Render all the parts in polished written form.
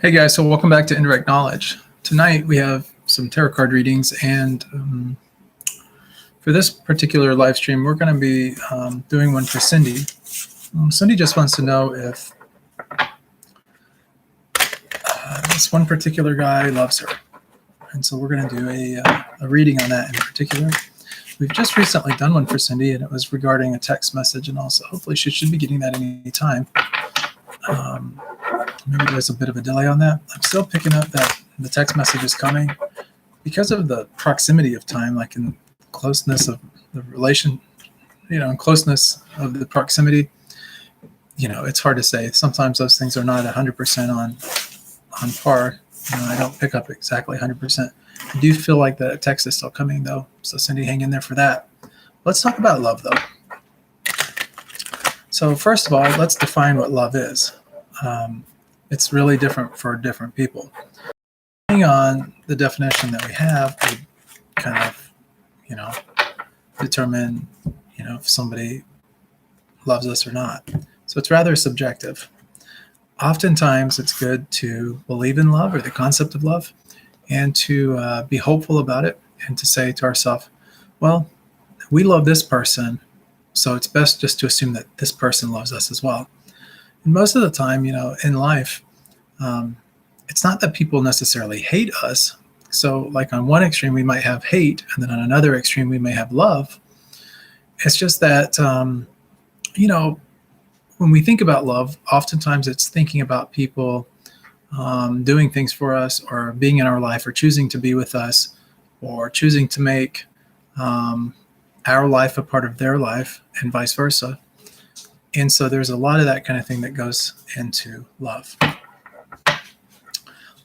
Hey guys, so welcome back to Indirect Knowledge. Tonight we have some tarot card readings, and for this particular live stream, we're going to be doing one for Cindy. Cindy just wants to know if this one particular guy loves her, and so we're going to do a reading on that in particular. We've just recently done one for Cindy, and it was regarding a text message, and also hopefully she should be getting that any time. Maybe there's a bit of a delay on that. I'm still picking up that the text message is coming because of the proximity of time, like in closeness of the relation, in closeness of the proximity. It's hard to say. Sometimes those things are not 100% on par. I don't pick up exactly 100%. I do feel like the text is still coming though. So Cindy, hang in there for that. Let's talk about love though. So first of all, let's define what love is. It's really different for different people. Depending on the definition that we have, we kind of, determine, if somebody loves us or not. So it's rather subjective. Oftentimes, it's good to believe in love or the concept of love and to be hopeful about it and to say to ourselves, well, we love this person, so it's best just to assume that this person loves us as well. And most of the time, in life, it's not that people necessarily hate us. So like on one extreme, we might have hate, and then on another extreme, we may have love. It's just that, when we think about love, oftentimes it's thinking about people doing things for us or being in our life or choosing to be with us or choosing to make our life a part of their life and vice versa. And so there's a lot of that kind of thing that goes into love.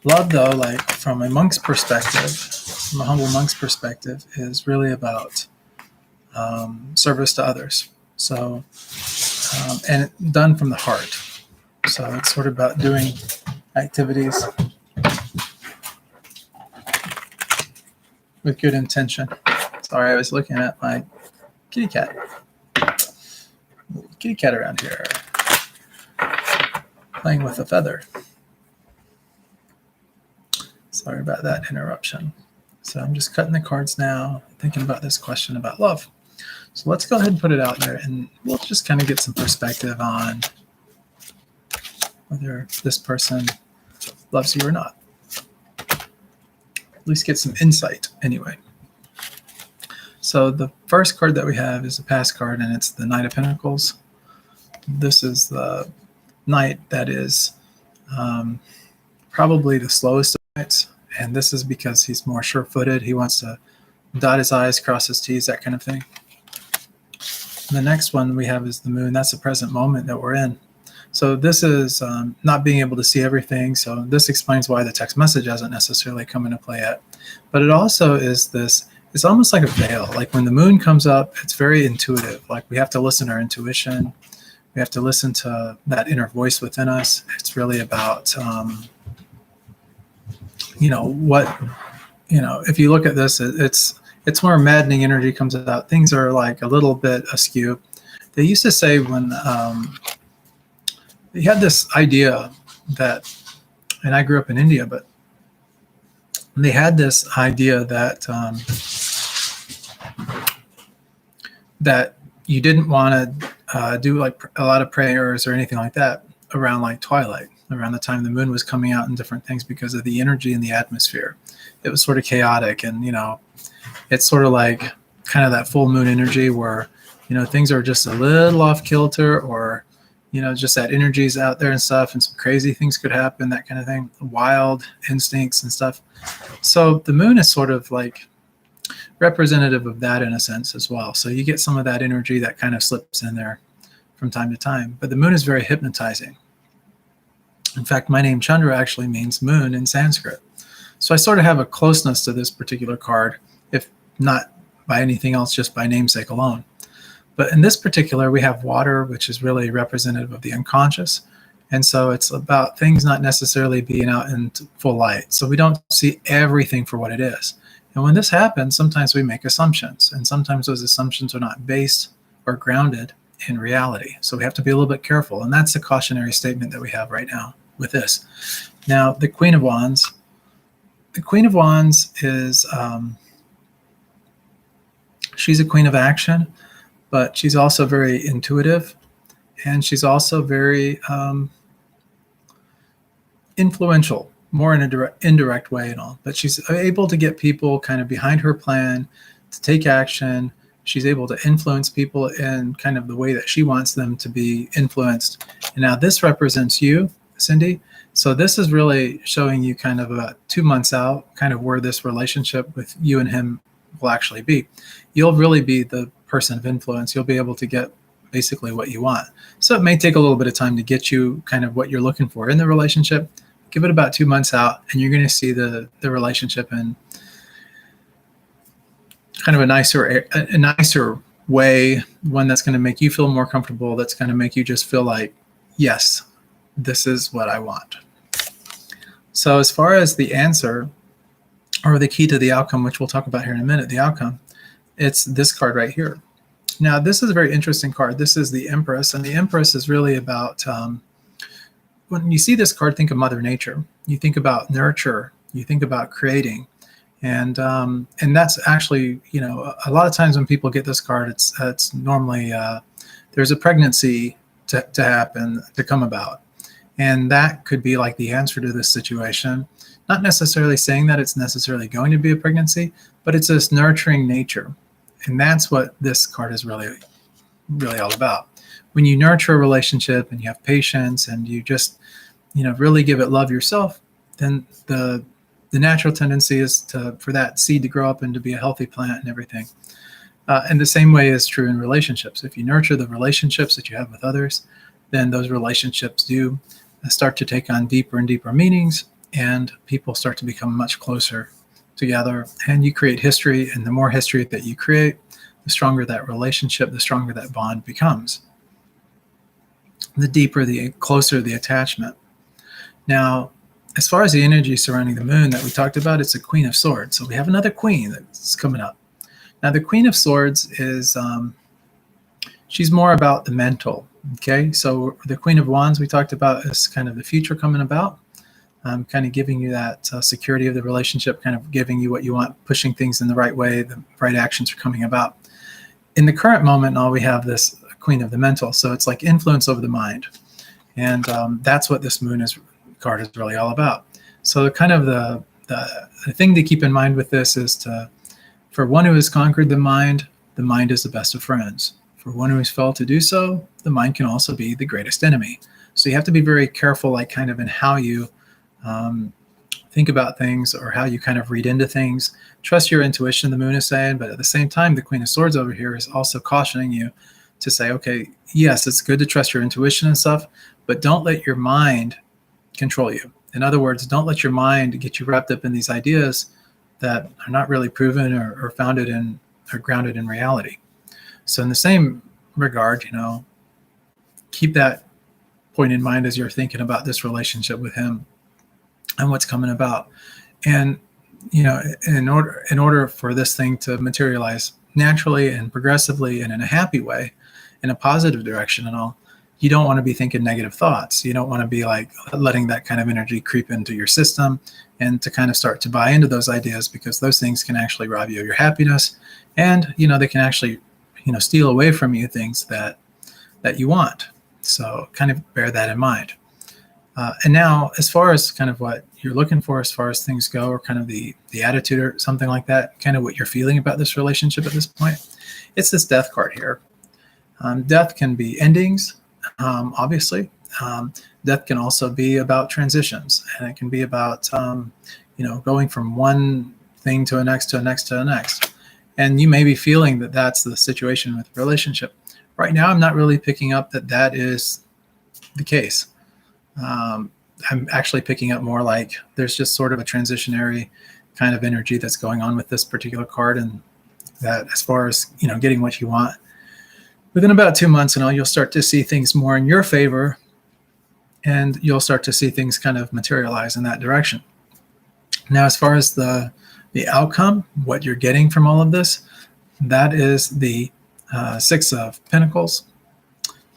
Love, though, like from a monk's perspective, from a humble monk's perspective, is really about service to others. So, and done from the heart. So it's sort of about doing activities with good intention. Sorry, I was looking at my kitty cat. Kitty cat around here playing with a feather. Sorry about that interruption. So I'm just cutting the cards now, thinking about this question about love. So let's go ahead and put it out there, and we'll just kind of get some perspective on whether this person loves you or not. At least get some insight anyway. So the first card that we have is a past card, and it's the Knight of Pentacles. This is the knight that is probably the slowest of knights, and this is because he's more sure-footed. He wants to dot his I's, cross his T's, that kind of thing. And the next one we have is the Moon. That's the present moment that we're in. So this is not being able to see everything. So this explains why the text message hasn't necessarily come into play yet. But it also is this, it's almost like a veil. Like when the moon comes up, it's very intuitive. Like we have to listen to our intuition. We have to listen to that inner voice within us. It's really about, if you look at this, it's where maddening energy comes out. Things are like a little bit askew. They used to say when they had this idea that, and I grew up in India, but they had this idea that that you didn't want to do like a lot of prayers or anything like that around like twilight, around the time the moon was coming out and different things because of the energy in the atmosphere. It was sort of chaotic, and it's sort of like kind of that full moon energy where things are just a little off kilter, or just that energy's out there and stuff, and some crazy things could happen, that kind of thing, wild instincts and stuff. So the moon is sort of like representative of that in a sense as well. So you get some of that energy that kind of slips in there from time to time. But the moon is very hypnotizing. In fact, my name Chandra actually means moon in Sanskrit. So I sort of have a closeness to this particular card, if not by anything else, just by namesake alone. But in this particular, we have water, which is really representative of the unconscious. And so it's about things not necessarily being out in full light. So we don't see everything for what it is. And when this happens, sometimes we make assumptions. And sometimes those assumptions are not based or grounded in reality. So we have to be a little bit careful. And that's the cautionary statement that we have right now. with this. Now, the Queen of Wands. The Queen of Wands is, she's a queen of action, but she's also very intuitive, and she's also very influential, more in a indirect way and all. But she's able to get people kind of behind her plan to take action. She's able to influence people in kind of the way that she wants them to be influenced. And now this represents you, Cindy. So this is really showing you kind of about 2 months out, kind of where this relationship with you and him will actually be. You'll really be the person of influence. You'll be able to get basically what you want. So it may take a little bit of time to get you kind of what you're looking for in the relationship. Give it about 2 months out, and you're going to see the relationship in kind of a nicer way, one that's going to make you feel more comfortable, that's going to make you just feel like, yes, this is what I want. So as far as the answer, or the key to the outcome, which we'll talk about here in a minute, the outcome, it's this card right here. Now, this is a very interesting card. This is the Empress, and the Empress is really about, when you see this card, think of Mother Nature. You think about nurture. You think about creating. And that's actually, you know, a lot of times when people get this card, it's normally, there's a pregnancy to happen, to come about. And that could be like the answer to this situation. Not necessarily saying that it's necessarily going to be a pregnancy, but it's this nurturing nature. And that's what this card is really, really all about. When you nurture a relationship and you have patience and you just, you know, really give it love yourself, then the natural tendency is for that seed to grow up and to be a healthy plant and everything. And the same way is true in relationships. If you nurture the relationships that you have with others, then those relationships do start to take on deeper and deeper meanings, and people start to become much closer together, and you create history. And the more history that you create, the stronger that relationship, the stronger that bond becomes. The deeper, the closer the attachment. Now, as far as the energy surrounding the moon that we talked about, it's a Queen of Swords. So we have another queen that's coming up. Now, the Queen of Swords is, she's more about the mental. Okay, so the Queen of Wands we talked about is kind of the future coming about, kind of giving you that security of the relationship, kind of giving you what you want, pushing things in the right way, the right actions are coming about. In the current moment, all we have this Queen of the Mental, so it's like influence over the mind, and that's what this moon card is really all about. So kind of the thing to keep in mind with this is for one who has conquered the mind is the best of friends. For one who has failed to do so, the mind can also be the greatest enemy. So you have to be very careful, like kind of in how you think about things or how you kind of read into things. Trust your intuition, the moon is saying, but at the same time, the Queen of Swords over here is also cautioning you to say, okay, yes, it's good to trust your intuition and stuff, but don't let your mind control you. In other words, don't let your mind get you wrapped up in these ideas that are not really proven or founded in or grounded in reality. So in the same regard, you know, keep that point in mind as you're thinking about this relationship with him and what's coming about. And, you know, in order for this thing to materialize naturally and progressively and in a happy way, in a positive direction and all, you don't want to be thinking negative thoughts. You don't want to be like letting that kind of energy creep into your system and to kind of start to buy into those ideas, because those things can actually rob you of your happiness. And, you know, they can actually, you know, steal away from you things that you want. So kind of bear that in mind. And now, as far as kind of what you're looking for, as far as things go, or kind of the attitude or something like that, kind of what you're feeling about this relationship at this point, it's this Death card here. Death can be endings, obviously. Death can also be about transitions, and it can be about, you know, going from one thing to the next, to the next, to the next. And you may be feeling that that's the situation with the relationship. Right now, I'm not really picking up that is the case. I'm actually picking up more like there's just sort of a transitionary kind of energy that's going on with this particular card, and that as far as, you know, getting what you want, within about 2 months and all, you'll start to see things more in your favor, and you'll start to see things kind of materialize in that direction. Now, as far as the outcome, what you're getting from all of this, that is the Six of Pentacles.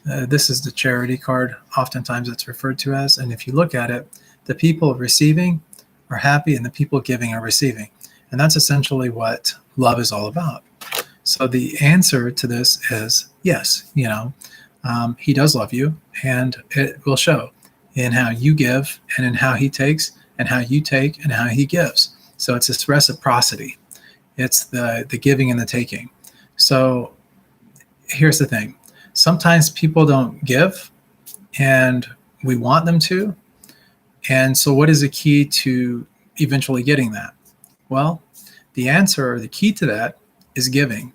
This is the charity card, oftentimes it's referred to as. And if you look at it, the people receiving are happy and the people giving are receiving. And that's essentially what love is all about. So the answer to this is yes, he does love you, and it will show in how you give and in how he takes and how you take and how he gives. So it's this reciprocity. It's the giving and the taking. So here's the thing. Sometimes people don't give and we want them to. And so what is the key to eventually getting that? Well, the answer or the key to that is giving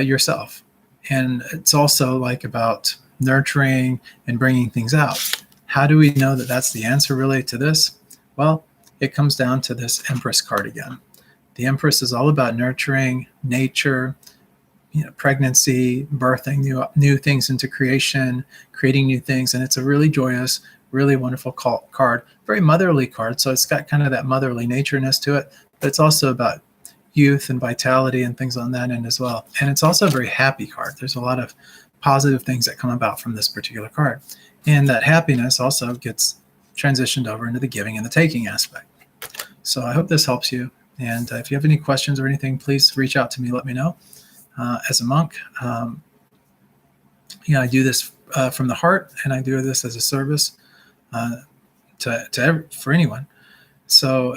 yourself. And it's also like about nurturing and bringing things out. How do we know that that's the answer really to this? Well, it comes down to this Empress card again. The Empress is all about nurturing, nature, pregnancy, birthing new things into creation, creating new things. And it's a really joyous, really wonderful card, very motherly card. So it's got kind of that motherly natureness to it, but it's also about youth and vitality and things on that end as well. And it's also a very happy card. There's a lot of positive things that come about from this particular card. And that happiness also gets transitioned over into the giving and the taking aspect. So I hope this helps you. And if you have any questions or anything, please reach out to me, let me know. As a monk, I do this from the heart, and I do this as a service for anyone. So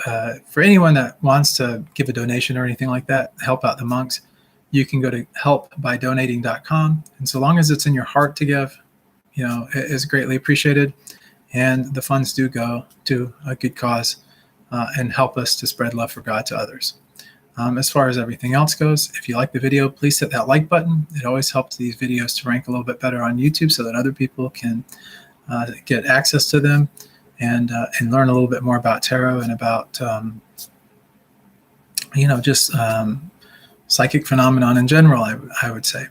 for anyone that wants to give a donation or anything like that, help out the monks, you can go to helpbydonating.com. And so long as it's in your heart to give, it is greatly appreciated. And the funds do go to a good cause and help us to spread love for God to others. As far as everything else goes, if you like the video, please hit that like button. It always helps these videos to rank a little bit better on YouTube so that other people can get access to them and learn a little bit more about tarot and about, just psychic phenomenon in general, I would say.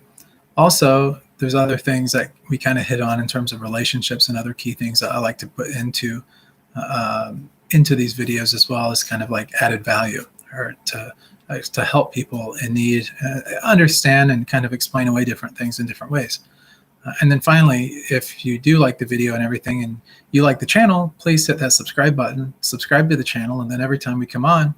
Also, there's other things that we kind of hit on in terms of relationships and other key things that I like to put into these videos as well as kind of like added value, or to help people in need understand and kind of explain away different things in different ways. And then finally, if you do like the video and everything and you like the channel, please hit that subscribe button, subscribe to the channel, and then every time we come on,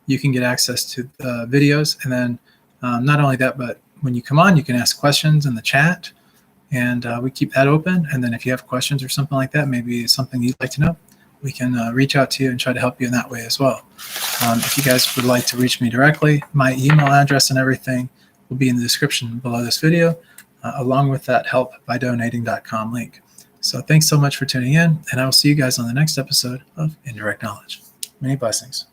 you can get access to the videos. And then not only that, but when you come on, you can ask questions in the chat, and we keep that open. And then if you have questions or something like that, maybe it's something you'd like to know, we can reach out to you and try to help you in that way as well. If you guys would like to reach me directly, my email address and everything will be in the description below this video, along with that helpbydonating.com link. So thanks so much for tuning in, and I will see you guys on the next episode of Indirect Knowledge. Many blessings.